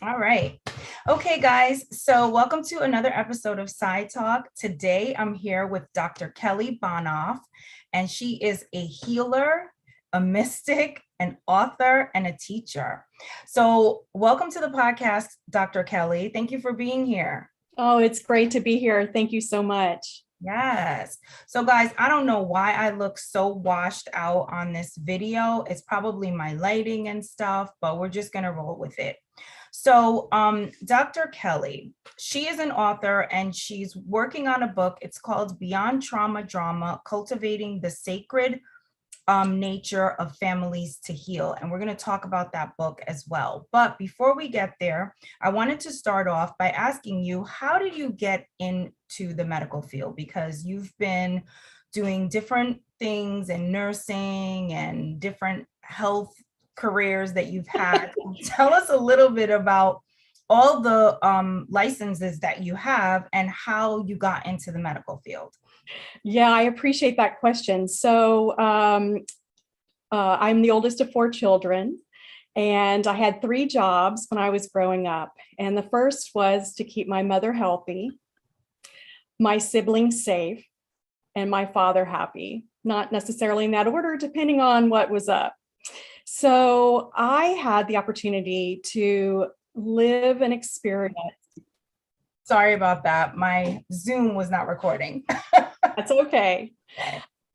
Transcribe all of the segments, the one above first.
All right. Okay, guys. So welcome to another episode of Side Talk. Today I'm here with Dr. Kelly Bohnhoff, and she is a healer, a mystic, an author, and a teacher. So welcome to the podcast, Dr. Kelly. Thank you for being here. Oh, it's great to be here. Thank you so much. Yes. So guys, I don't know why I look so washed out on this video. It's probably my lighting and stuff, but we're just going to roll with it. So Dr. Kelly, she is an author and she's working on a book. It's called Beyond Trauma Drama, Cultivating the Sacred Nature of Families to Heal. And we're going to talk about that book as well. But before we get there, I wanted to start off by asking you, how did you get into the medical field? Because you've been doing different things in nursing and different health careers that you've had. Tell us a little bit about all the licenses that you have and how you got into the medical field. Yeah, I appreciate that question. I'm the oldest of four children, and I had three jobs when I was growing up. And the first was to keep my mother healthy, my siblings safe, and my father happy. Not necessarily in that order, depending on what was up. So I had the opportunity to live and experience. Sorry about that. My Zoom was not recording. That's okay.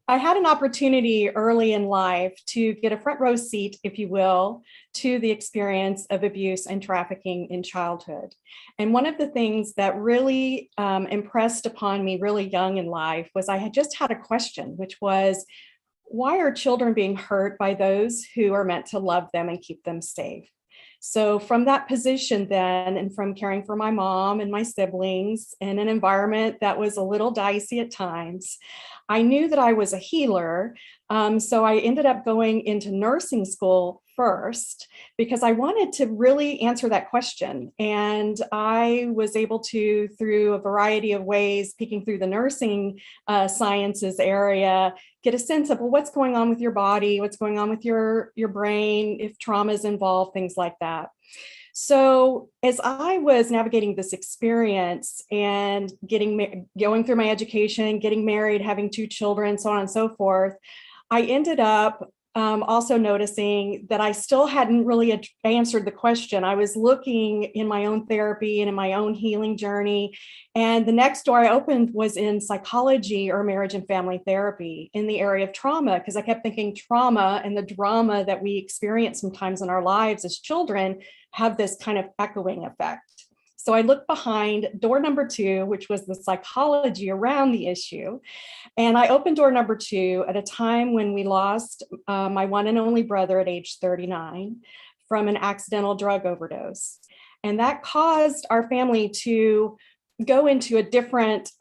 I had an opportunity early in life to get a front row seat, if you will, to the experience of abuse and trafficking in childhood. And one of the things that really impressed upon me really young in life was I had just had a question, which was, why are children being hurt by those who are meant to love them and keep them safe? So from that position then, and from caring for my mom and my siblings in an environment that was a little dicey at times, I knew that I was a healer. So I ended up going into nursing school first because I wanted to really answer that question. And I was able to, through a variety of ways, peeking through the nursing sciences area, get a sense of, well, what's going on with your body, what's going on with your brain, if trauma is involved, things like that. So as I was navigating this experience and going through my education, getting married, having two children, so on and so forth, I ended up also noticing that I still hadn't really answered the question. I was looking in my own therapy and in my own healing journey. And the next door I opened was in psychology or marriage and family therapy in the area of trauma, because I kept thinking trauma and the drama that we experience sometimes in our lives as children have this kind of echoing effect. So I looked behind door number 2, which was the psychology around the issue. And I opened door number 2 at a time when we lost my one and only brother at age 39 from an accidental drug overdose. And that caused our family to go into a different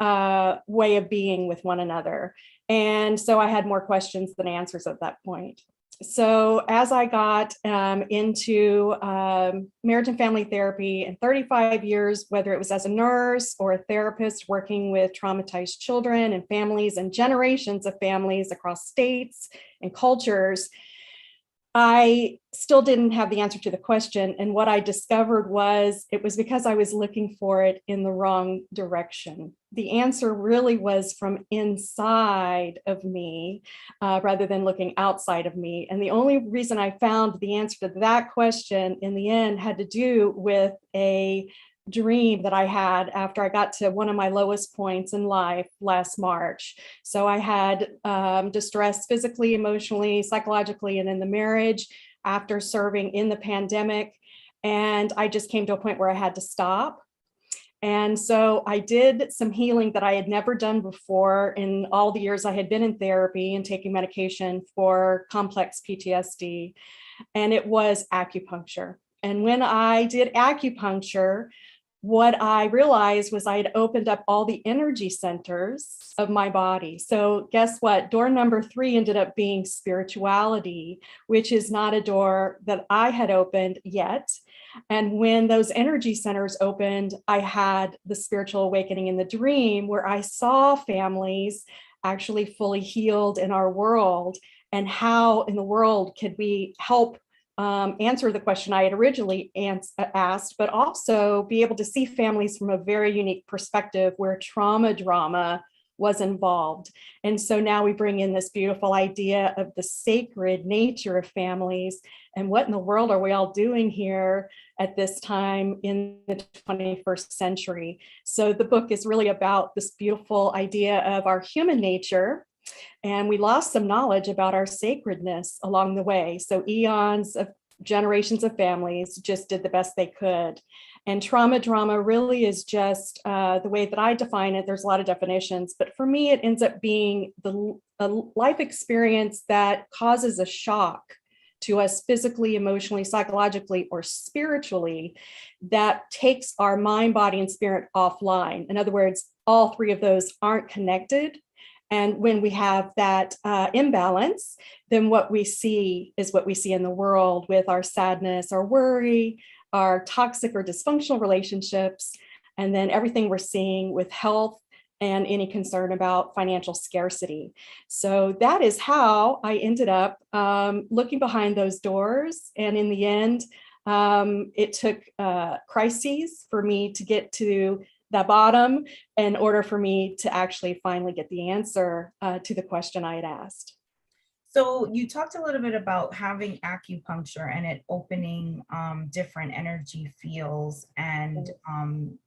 way of being with one another. And so I had more questions than answers at that point. So as I got into marriage and family therapy in 35 years, whether it was as a nurse or a therapist working with traumatized children and families and generations of families across states and cultures, I still didn't have the answer to the question. And what I discovered was it was because I was looking for it in the wrong direction. The answer really was from inside of me rather than looking outside of me. And the only reason I found the answer to that question in the end had to do with a dream that I had after I got to one of my lowest points in life last March. So I had distress physically, emotionally, psychologically, and in the marriage after serving in the pandemic. And I just came to a point where I had to stop. And so I did some healing that I had never done before in all the years I had been in therapy and taking medication for complex PTSD. And it was acupuncture. And when I did acupuncture, what I realized was I had opened up all the energy centers of my body. So guess what? Door number 3 ended up being spirituality, which is not a door that I had opened yet. And when those energy centers opened, I had the spiritual awakening in the dream where I saw families actually fully healed in our world, and how in the world could we help answer the question I had originally asked, but also be able to see families from a very unique perspective where trauma drama was involved. And so now we bring in this beautiful idea of the sacred nature of families and what in the world are we all doing here at this time in the 21st century. So the book is really about this beautiful idea of our human nature. And we lost some knowledge about our sacredness along the way. So eons of generations of families just did the best they could. And trauma drama really is just the way that I define it. There's a lot of definitions, but for me, it ends up being a life experience that causes a shock to us physically, emotionally, psychologically, or spiritually that takes our mind, body, and spirit offline. In other words, all three of those aren't connected. And when we have that imbalance, then what we see is what we see in the world with our sadness, our worry, our toxic or dysfunctional relationships, and then everything we're seeing with health and any concern about financial scarcity. So that is how I ended up looking behind those doors. And in the end, it took crises for me to get to the bottom in order for me to actually finally get the answer to the question I had asked. So you talked a little bit about having acupuncture and it opening different energy fields and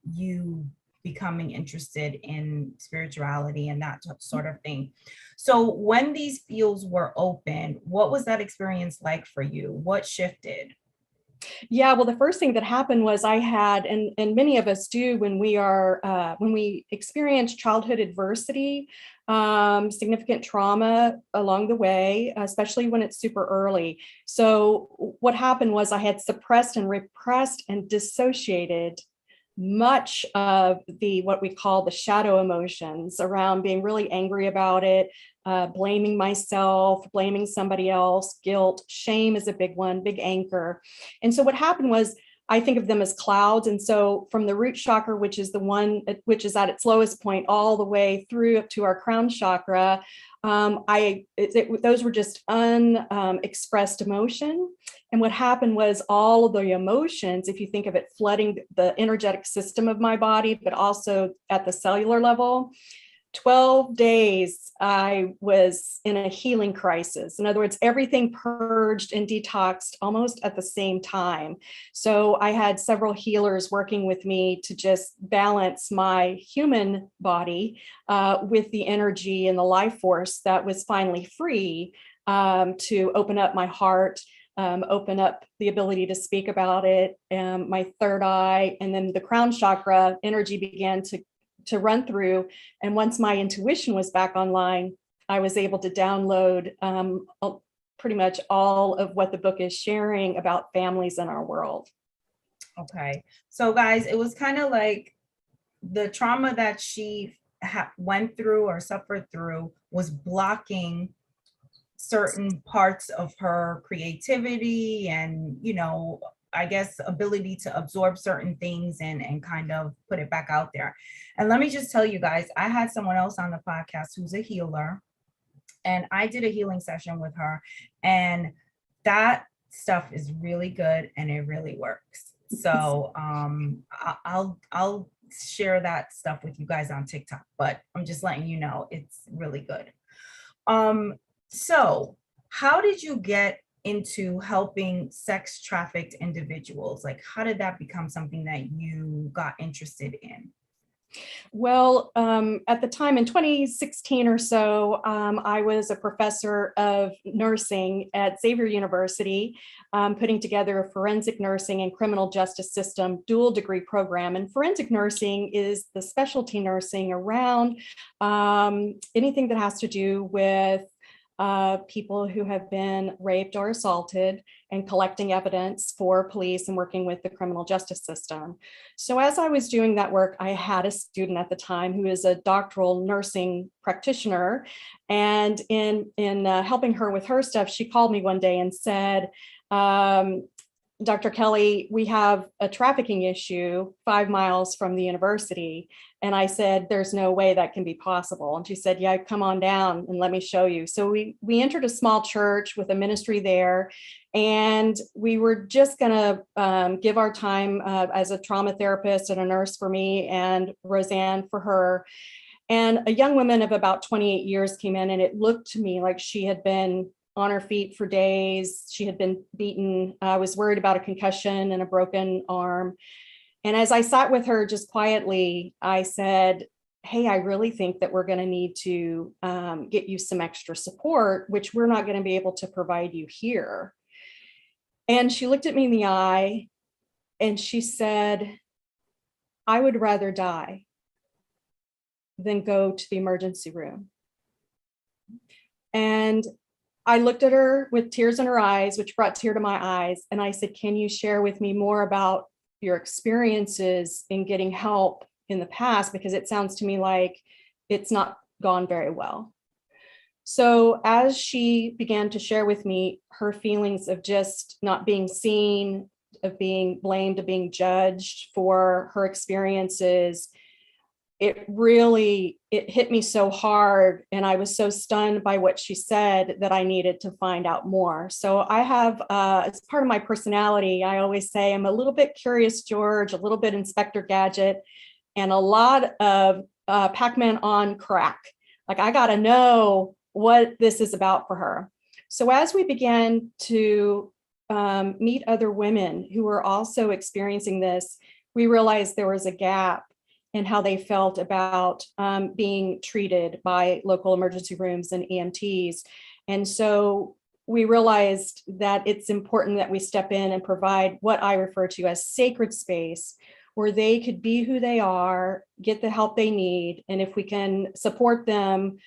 you becoming interested in spirituality and that sort of thing. So when these fields were open, what was that experience like for you? What shifted? Yeah, well, the first thing that happened was I had, and many of us do when we experience childhood adversity, significant trauma along the way, especially when it's super early. So what happened was I had suppressed and repressed and dissociated much of what we call the shadow emotions around being really angry about it, blaming myself, blaming somebody else, guilt, shame is a big one, big anchor. And so what happened was I think of them as clouds. And so from the root chakra, which is the one which is at its lowest point, all the way through up to our crown chakra, those were just unexpressed emotion. And what happened was all of the emotions, if you think of it, flooding the energetic system of my body, but also at the cellular level. 12 days, I was in a healing crisis. In other words, everything purged and detoxed almost at the same time. So I had several healers working with me to just balance my human body with the energy and the life force that was finally free to open up my heart, open up the ability to speak about it, my third eye, and then the crown chakra energy began to run through. And once my intuition was back online, I was able to download pretty much all of what the book is sharing about families in our world. Okay. So guys, it was kind of like the trauma that she went through or suffered through was blocking certain parts of her creativity and, you know, I guess ability to absorb certain things and kind of put it back out there. And let me just tell you guys, I had someone else on the podcast who's a healer, and I did a healing session with her, and that stuff is really good and it really works. So I'll share that stuff with you guys on TikTok, but I'm just letting you know it's really good. So how did you get into helping sex trafficked individuals? Like, how did that become something that you got interested in? Well, at the time in 2016 or so, I was a professor of nursing at Xavier University, putting together a forensic nursing and criminal justice system dual degree program. And forensic nursing is the specialty nursing around anything that has to do with people who have been raped or assaulted and collecting evidence for police and working with the criminal justice system. So as I was doing that work, I had a student at the time who is a doctoral nursing practitioner. And in helping her with her stuff, she called me one day and said, Dr. Kelly, we have a trafficking issue 5 miles from the university. And I said, there's no way that can be possible. And she said, yeah, come on down and let me show you. So we entered a small church with a ministry there. And we were just going to give our time as a trauma therapist and a nurse for me and Roseanne for her. And a young woman of about 28 years came in, and it looked to me like she had been on her feet for days. She had been beaten. I was worried about a concussion and a broken arm. And as I sat with her just quietly, I said, hey, I really think that we're going to need to get you some extra support, which we're not going to be able to provide you here. And she looked at me in the eye and she said, I would rather die than go to the emergency room. And I looked at her with tears in her eyes, which brought tear to my eyes. And I said, can you share with me more about your experiences in getting help in the past? Because it sounds to me like it's not gone very well. So as she began to share with me her feelings of just not being seen, of being blamed, of being judged for her experiences, it hit me so hard, and I was so stunned by what she said that I needed to find out more. So I have, as part of my personality, I always say I'm a little bit curious George, a little bit Inspector Gadget, and a lot of Pac-Man on crack. Like, I got to know what this is about for her. So as we began to meet other women who were also experiencing this, we realized there was a gap in how they felt about being treated by local emergency rooms and EMTs. And so we realized that it's important that we step in and provide what I refer to as sacred space, where they could be who they are, get the help they need. And if we can support them,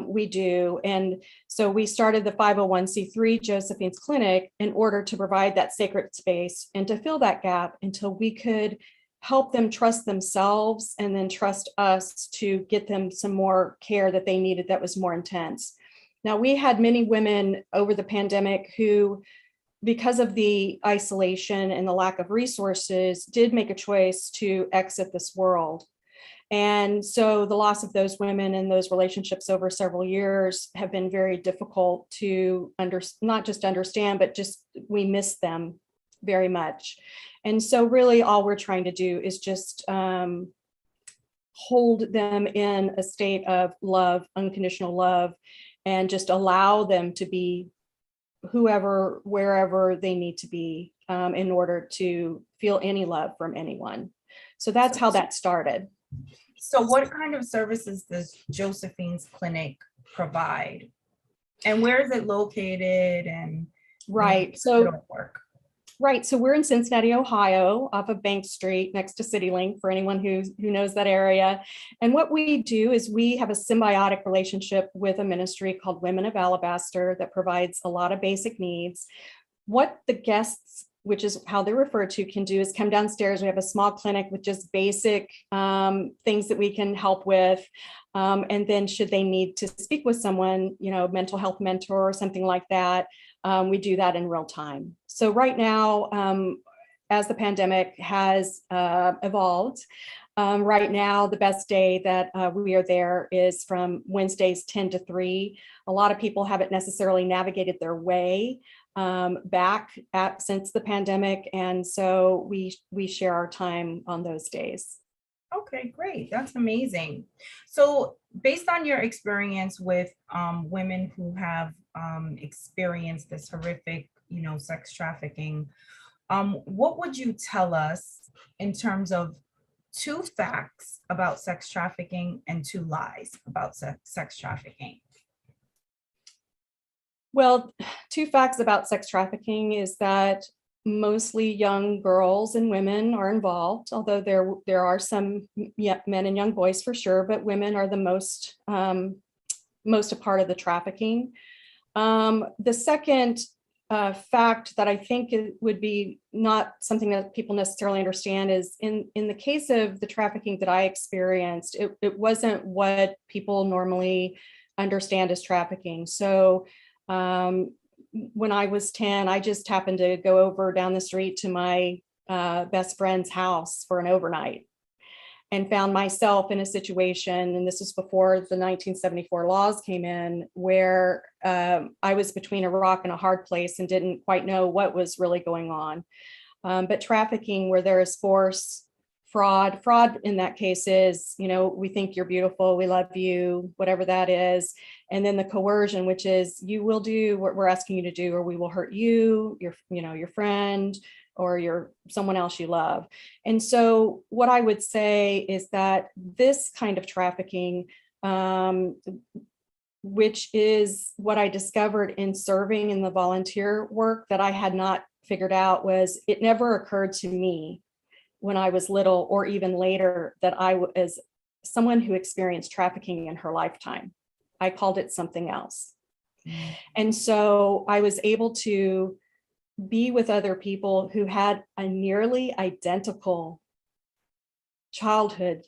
we do. And so we started the 501c3 Josephine's Clinic in order to provide that sacred space and to fill that gap until we could help them trust themselves and then trust us to get them some more care that they needed that was more intense. Now, we had many women over the pandemic who, because of the isolation and the lack of resources, did make a choice to exit this world. And so the loss of those women and those relationships over several years have been very difficult to not just understand, but just we miss them very much. And so really all we're trying to do is just hold them in a state of love, unconditional love, and just allow them to be whoever, wherever they need to be in order to feel any love from anyone. So that's how that started. So what kind of services does Josephine's Clinic provide? And where is it located? And right, so we're in Cincinnati, Ohio, off of Bank Street, next to CityLink, for anyone who knows that area. And what we do is we have a symbiotic relationship with a ministry called Women of Alabaster that provides a lot of basic needs. What the guests, which is how they're referred to, can do is come downstairs. We have a small clinic with just basic things that we can help with. And then should they need to speak with someone, mental health mentor or something like that, we do that in real time. So right now, as the pandemic has evolved, right now, the best day that we are there is from Wednesdays 10 to 3. A lot of people haven't necessarily navigated their way back since the pandemic. And so we share our time on those days. Okay, great. That's amazing. So based on your experience with women who have experienced this horrific, sex trafficking, what would you tell us in terms of 2 facts about sex trafficking and 2 lies about sex trafficking? Well, 2 facts about sex trafficking is that mostly young girls and women are involved, although there are some men and young boys for sure, but women are the most a part of the trafficking. The second fact that I think it would be not something that people necessarily understand is in the case of the trafficking that I experienced, it wasn't what people normally understand as trafficking. So when I was 10, I just happened to go over down the street to my best friend's house for an overnight and found myself in a situation, and this was before the 1974 laws came in, where I was between a rock and a hard place and didn't quite know what was really going on. But trafficking, where there is force, fraud in that case is, we think you're beautiful, we love you, whatever that is. And then the coercion, which is you will do what we're asking you to do, or we will hurt you, your friend, or someone else you love. And so what I would say is that this kind of trafficking, which is what I discovered in serving in the volunteer work that I had not figured out, was it never occurred to me when I was little or even later that I was someone who experienced trafficking in her lifetime. I called it something else. And so I was able to be with other people who had a nearly identical childhood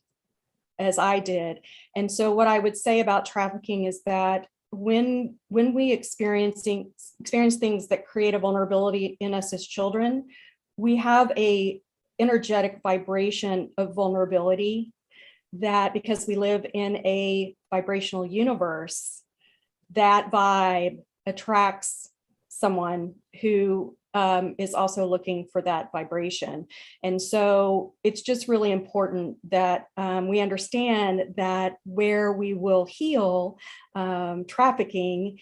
as I did. And so what I would say about trafficking is that when we experience things that create a vulnerability in us as children, we have a energetic vibration of vulnerability that, because we live in a vibrational universe, that vibe attracts someone who is also looking for that vibration. And so it's just really important that we understand that where we will heal trafficking,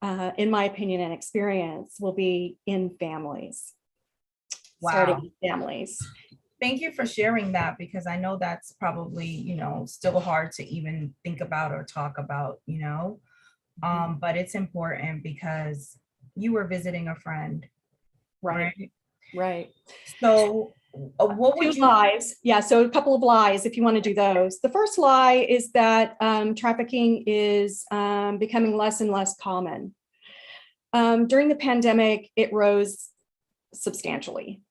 in my opinion and experience, will be in families. Wow. Starting with families. Thank you for sharing that, because I know that's probably, still hard to even think about or talk about, but it's important because you were visiting a friend. Right. So what would you— lies? Yeah, so a couple of lies if you want to do those. The first lie is that trafficking is becoming less and less common. During the pandemic, it rose substantially,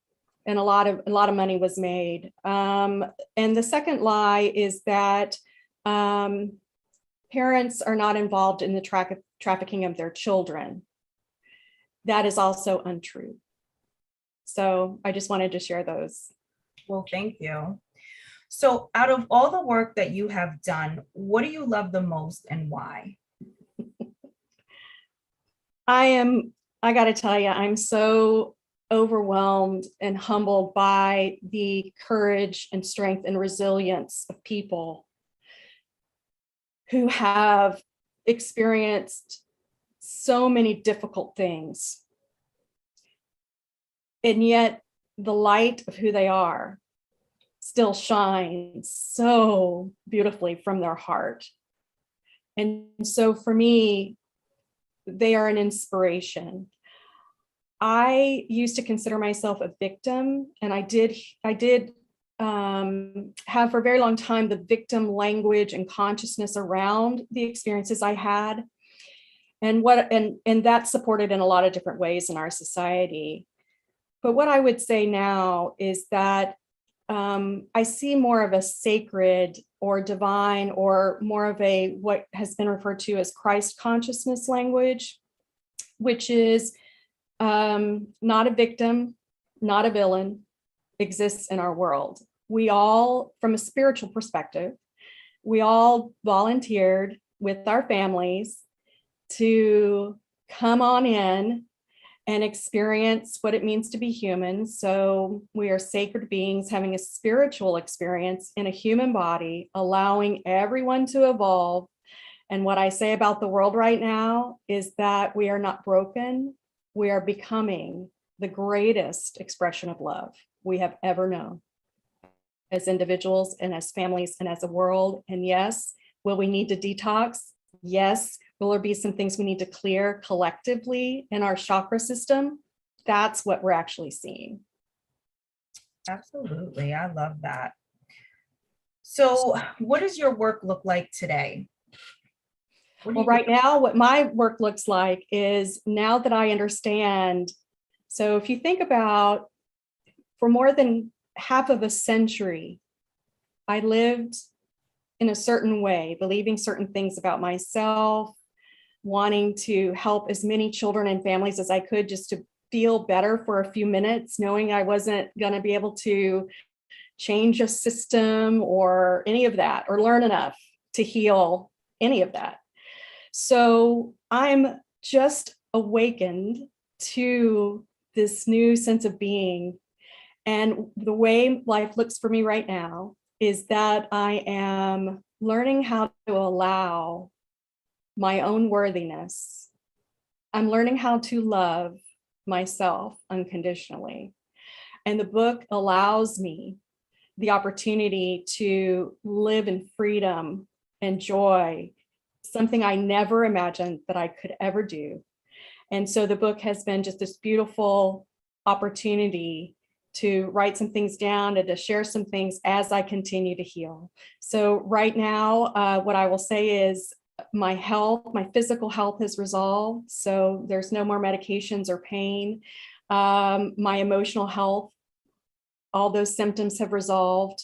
and a lot of money was made. And the second lie is that parents are not involved in the trafficking of their children. That is also untrue. So I just wanted to share those. Well, thank you. So out of all the work that you have done, what do you love the most and why? I got to tell you, I'm so overwhelmed and humbled by the courage and strength and resilience of people who have experienced so many difficult things. And yet the light of who they are still shines so beautifully from their heart. And so for me, they are an inspiration. I used to consider myself a victim, and I did have for a very long time the victim language and consciousness around the experiences I had, and that's supported in a lot of different ways in our society. But what I would say now is that I see more of a sacred or divine, or more of a what has been referred to as Christ consciousness language, which is not a victim, not a villain, exists in our world. We all, from a spiritual perspective, we all volunteered with our families to come on in and experience what it means to be human. So we are sacred beings having a spiritual experience in a human body, allowing everyone to evolve. And what I say about the world right now is that we are not broken. We are becoming the greatest expression of love we have ever known, as individuals and as families and as a world. And yes, will we need to detox? Yes. Will there be some things we need to clear collectively in our chakra system? That's what we're actually seeing. Absolutely. I love that. So what does your work look like today? Well, right now, what my work looks like is, now that I understand, so if you think about, for more than half of a century, I lived in a certain way, believing certain things about myself, wanting to help as many children and families as I could, just to feel better for a few minutes, knowing I wasn't going to be able to change a system or any of that, or learn enough to heal any of that. So I'm just awakened to this new sense of being. And the way life looks for me right now is that I am learning how to allow my own worthiness. I'm learning how to love myself unconditionally. And the book allows me the opportunity to live in freedom and joy, something I never imagined that I could ever do. And so the book has been just this beautiful opportunity to write some things down and to share some things as I continue to heal. So right now, what I will say is my health, my physical health has resolved. So there's no more medications or pain. My emotional health, all those symptoms have resolved.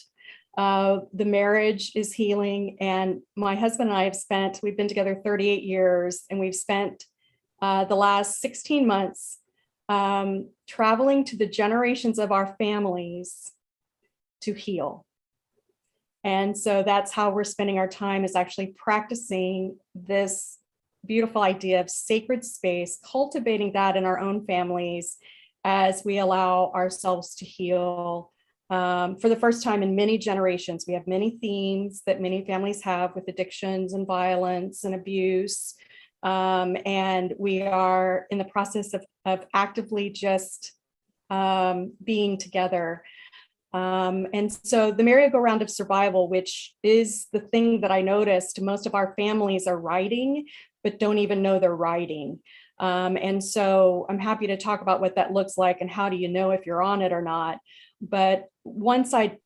The marriage is healing, and my husband and I we've been together 38 years, and we've spent the last 16 months traveling to the generations of our families to heal. And so that's how we're spending our time, is actually practicing this beautiful idea of sacred space, cultivating that in our own families as we allow ourselves to heal. For the first time in many generations, we have many themes that many families have with addictions and violence and abuse. And we are in the process of actively just being together. And so the merry-go-round of survival, which is the thing that I noticed most of our families are riding, but don't even know they're riding. And so I'm happy to talk about what that looks like and how do you know if you're on it or not. But once I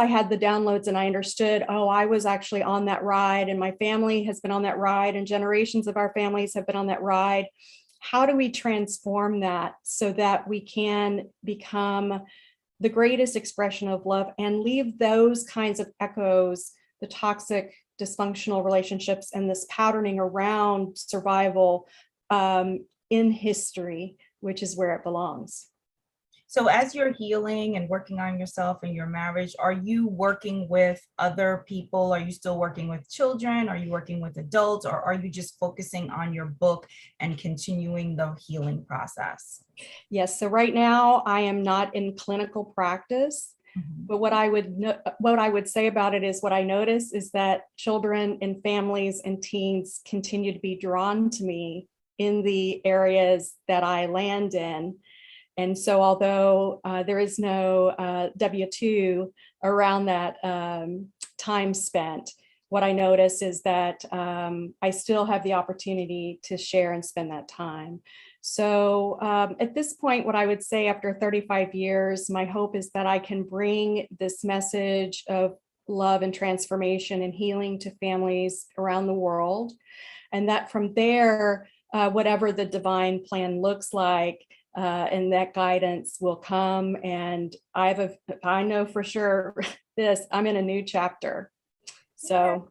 had the downloads and I understood, oh, I was actually on that ride, and my family has been on that ride, and generations of our families have been on that ride. How do we transform that so that we can become the greatest expression of love and leave those kinds of echoes, the toxic, dysfunctional relationships and this patterning around survival in history, which is where it belongs. So as you're healing and working on yourself and your marriage, are you working with other people? Are you still working with children? Are you working with adults? Or are you just focusing on your book and continuing the healing process? Yes, so right now I am not in clinical practice, but what I would say about it is, what I notice is that children and families and teens continue to be drawn to me in the areas that I land in. And so although there is no W-2 around that time spent, what I notice is that I still have the opportunity to share and spend that time. So at this point, what I would say after 35 years, my hope is that I can bring this message of love and transformation and healing to families around the world. And that from there, whatever the divine plan looks like, and that guidance will come. And I know for sure I'm in a new chapter. So,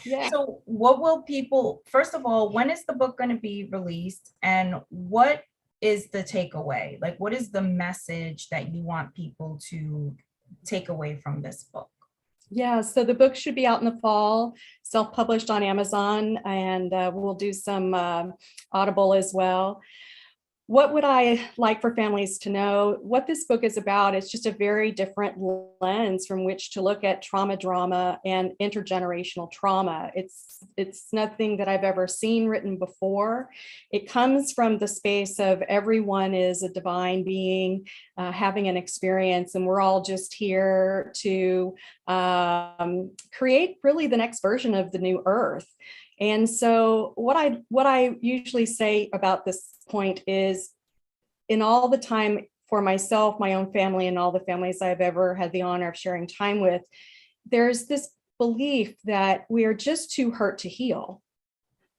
yeah. So what will people, first of all, when is the book going to be released, and what is the takeaway? Like, what is the message that you want people to take away from this book? Yeah, so the book should be out in the fall, self-published on Amazon, and we'll do some Audible as well. What would I like for families to know? What this book is about is just a very different lens from which to look at trauma, drama, and intergenerational trauma. It's nothing that I've ever seen written before. It comes from the space of everyone is a divine being having an experience, and we're all just here to create really the next version of the new earth. And so what I usually say about this point is, in all the time for myself, my own family, and all the families I've ever had the honor of sharing time with, there's this belief that we are just too hurt to heal,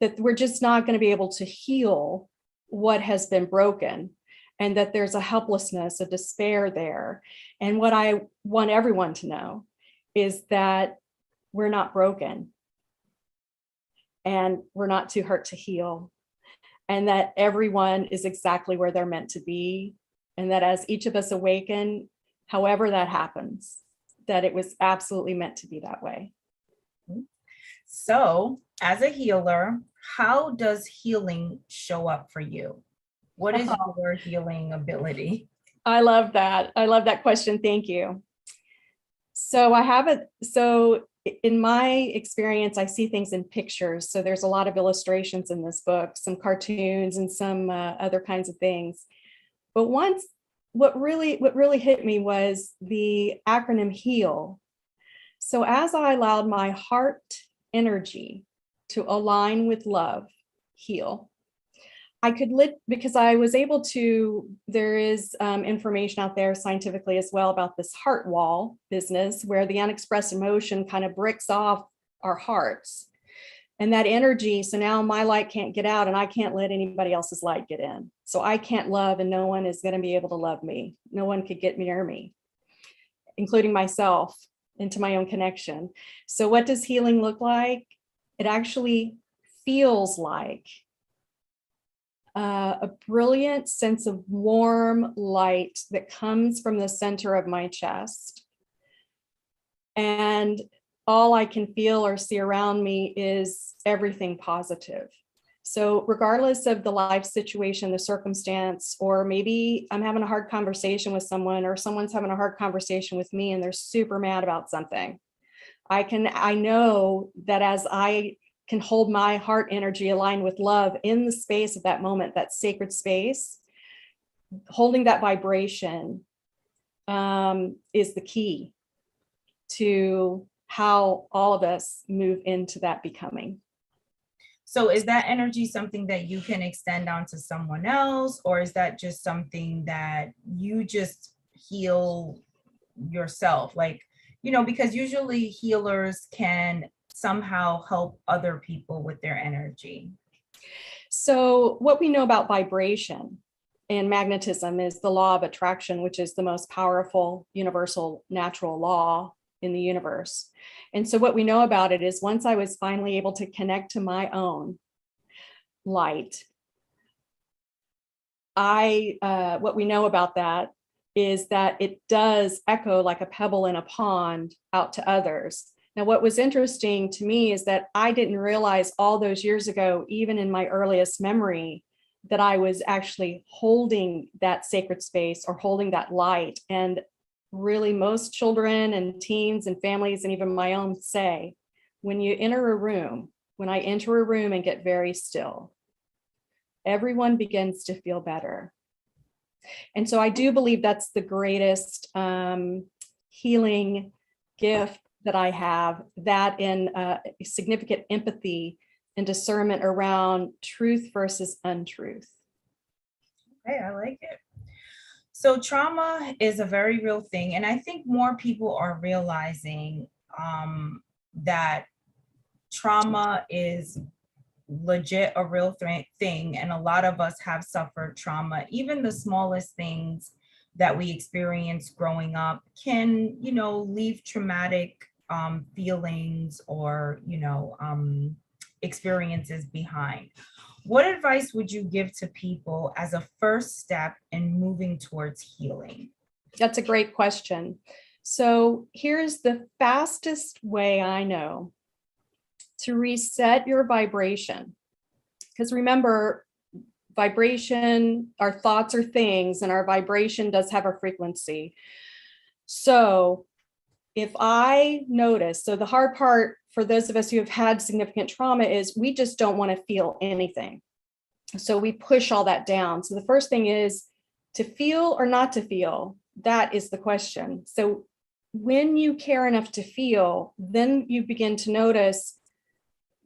that we're just not going to be able to heal what has been broken, and that there's a helplessness, a despair there. And what I want everyone to know is that we're not broken, and we're not too hurt to heal. and that everyone is exactly where they're meant to be. And that as each of us awaken, however that happens, that it was absolutely meant to be that way. So, as a healer, how does healing show up for you? What is your healing ability? I love that. I love that question. Thank you. So in my experience, I see things in pictures. So there's a lot of illustrations in this book, some cartoons and some other kinds of things. But what really hit me was the acronym HEAL. So as I allowed my heart energy to align with love, heal, I could because I was able to, there is information out there scientifically as well about this heart wall business, where the unexpressed emotion kind of bricks off our hearts and that energy. So now my light can't get out and I can't let anybody else's light get in. So I can't love and no one is going to be able to love me. No one could get near me, including myself, into my own connection. So what does healing look like? It actually feels like a brilliant sense of warm light that comes from the center of my chest. And all I can feel or see around me is everything positive. So regardless of the life situation, the circumstance, or maybe I'm having a hard conversation with someone, or someone's having a hard conversation with me and they're super mad about something, I know that as I can hold my heart energy aligned with love in the space of that moment, that sacred space, holding that vibration is the key to how all of us move into that becoming. So is that energy something that you can extend onto someone else, or is that just something that you just heal yourself? Like, because usually healers can somehow help other people with their energy. So what we know about vibration and magnetism is the law of attraction, which is the most powerful universal natural law in the universe. And so what we know about it is, once I was finally able to connect to my own light, what we know about that is that it does echo like a pebble in a pond out to others. Now, what was interesting to me is that I didn't realize all those years ago, even in my earliest memory, that I was actually holding that sacred space or holding that light. And really, most children and teens and families, and even my own, say, when I enter a room and get very still, everyone begins to feel better. And so I do believe that's the greatest healing gift that I have, that in significant empathy and discernment around truth versus untruth. Okay, I like it. So trauma is a very real thing. And I think more people are realizing that trauma is legit a real thing. And a lot of us have suffered trauma. Even the smallest things that we experience growing up can, leave traumatic feelings or, experiences behind. What advice would you give to people as a first step in moving towards healing? That's a great question. So here's the fastest way I know to reset your vibration. Because remember, vibration, our thoughts are things, and our vibration does have a frequency. So if I notice, so the hard part for those of us who have had significant trauma is we just don't want to feel anything. So we push all that down. So the first thing is to feel or not to feel. That is the question. So when you care enough to feel, then you begin to notice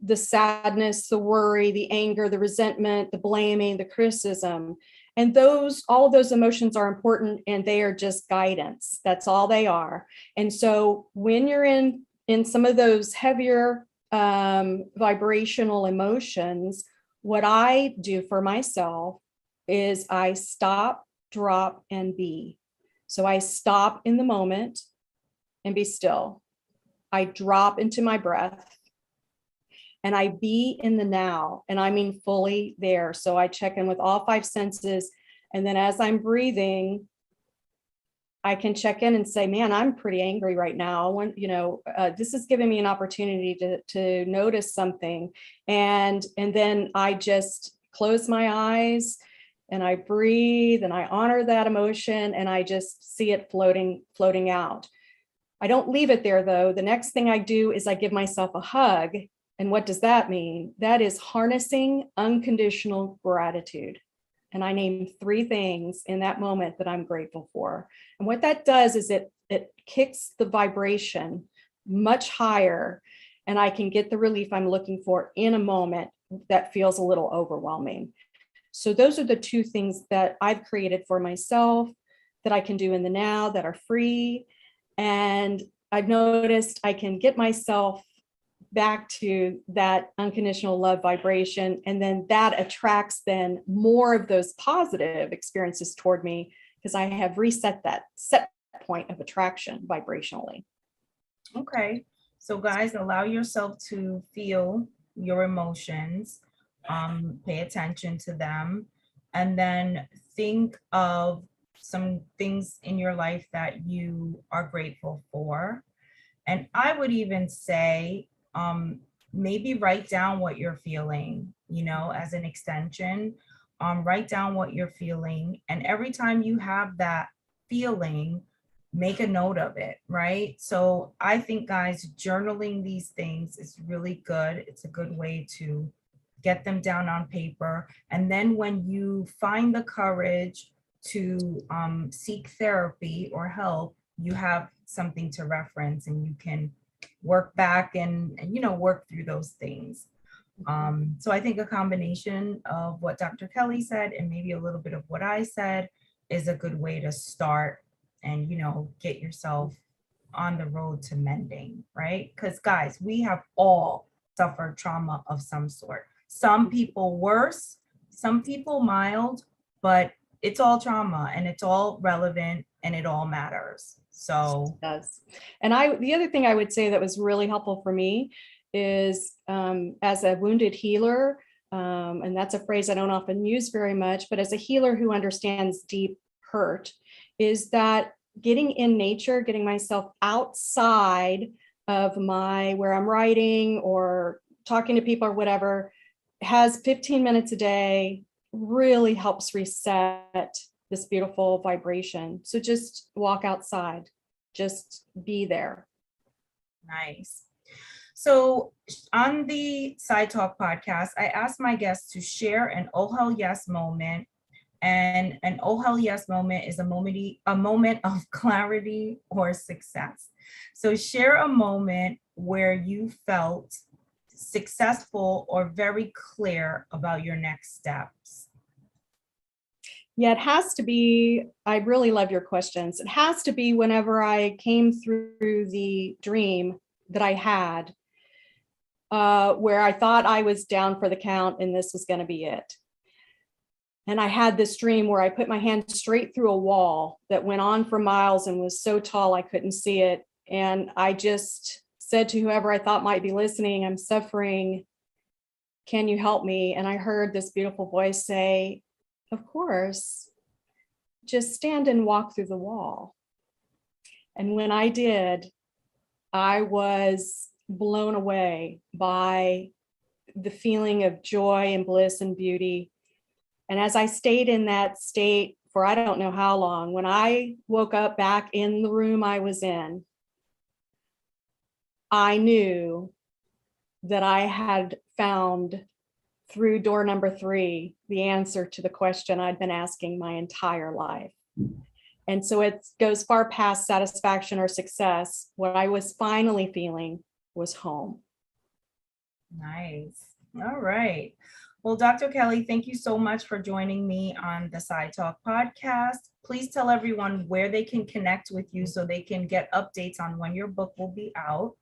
the sadness, the worry, the anger, the resentment, the blaming, the criticism. And all of those emotions are important, and they are just guidance. That's all they are. And so when you're in some of those heavier vibrational emotions, what I do for myself is I stop, drop, and be. So I stop in the moment and be still. I drop into my breath. and I be in the now, and I mean fully there. So I check in with all five senses. And then as I'm breathing, I can check in and say, man, I'm pretty angry right now. This is giving me an opportunity to notice something. And then I just close my eyes and I breathe and I honor that emotion and I just see it floating out. I don't leave it there though. The next thing I do is I give myself a hug. And what does that mean? That is harnessing unconditional gratitude. And I name 3 things in that moment that I'm grateful for. And what that does is it kicks the vibration much higher, and I can get the relief I'm looking for in a moment that feels a little overwhelming. So those are the 2 things that I've created for myself that I can do in the now that are free. And I've noticed I can get myself back to that unconditional love vibration. And then that attracts then more of those positive experiences toward me because I have reset that set point of attraction vibrationally. Okay. So guys, allow yourself to feel your emotions, pay attention to them, and then think of some things in your life that you are grateful for. And I would even say, maybe write down what you're feeling, as an extension. Write down what you're feeling. And every time you have that feeling, make a note of it, right? So I think, guys, journaling these things is really good. It's a good way to get them down on paper. And then when you find the courage to seek therapy or help, you have something to reference and you can work back and work through those things. So I think a combination of what Dr. Kelly said and maybe a little bit of what I said is a good way to start and, get yourself on the road to mending, right? Because guys, we have all suffered trauma of some sort. Some people worse, some people mild, but it's all trauma and it's all relevant and it all matters. So it does. And the other thing I would say that was really helpful for me is as a wounded healer, and that's a phrase I don't often use very much, but as a healer who understands deep hurt, is that getting in nature, getting myself outside of where I'm writing or talking to people or whatever, has 15 minutes a day, really helps reset this beautiful vibration. So just walk outside, just be there. nice. So on the Side Talk podcast, I asked my guests to share an oh hell yes moment. And an oh hell yes moment is a moment of clarity or success. So share a moment where you felt successful or very clear about your next steps. Yeah, it has to be, I really love your questions. It has to be whenever I came through the dream that I had, where I thought I was down for the count and this was going to be it. And I had this dream where I put my hand straight through a wall that went on for miles and was so tall I couldn't see it. And I just said to whoever I thought might be listening, I'm suffering. Can you help me? And I heard this beautiful voice say, of course, just stand and walk through the wall. And when I did, I was blown away by the feeling of joy and bliss and beauty. And as I stayed in that state for I don't know how long, when I woke up back in the room I was in, I knew that I had found through door number 3 the answer to the question I'd been asking my entire life. And so it goes far past satisfaction or success. What I was finally feeling was home. Nice. All right. Well, Dr. Kelly, thank you so much for joining me on the Side Talk podcast. Please tell everyone where they can connect with you so they can get updates on when your book will be out.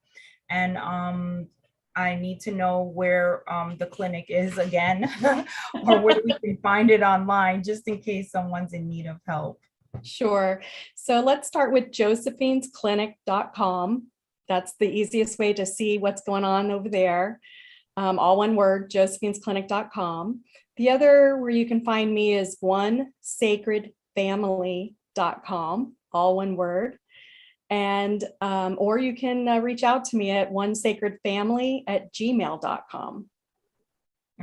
And I need to know where the clinic is again, or where we can find it online, just in case someone's in need of help. Sure. So let's start with josephinesclinic.com. That's the easiest way to see what's going on over there. all one word, josephinesclinic.com. The other where you can find me is onesacredfamily.com, all one word. And, or you can reach out to me at onesacredfamily@gmail.com.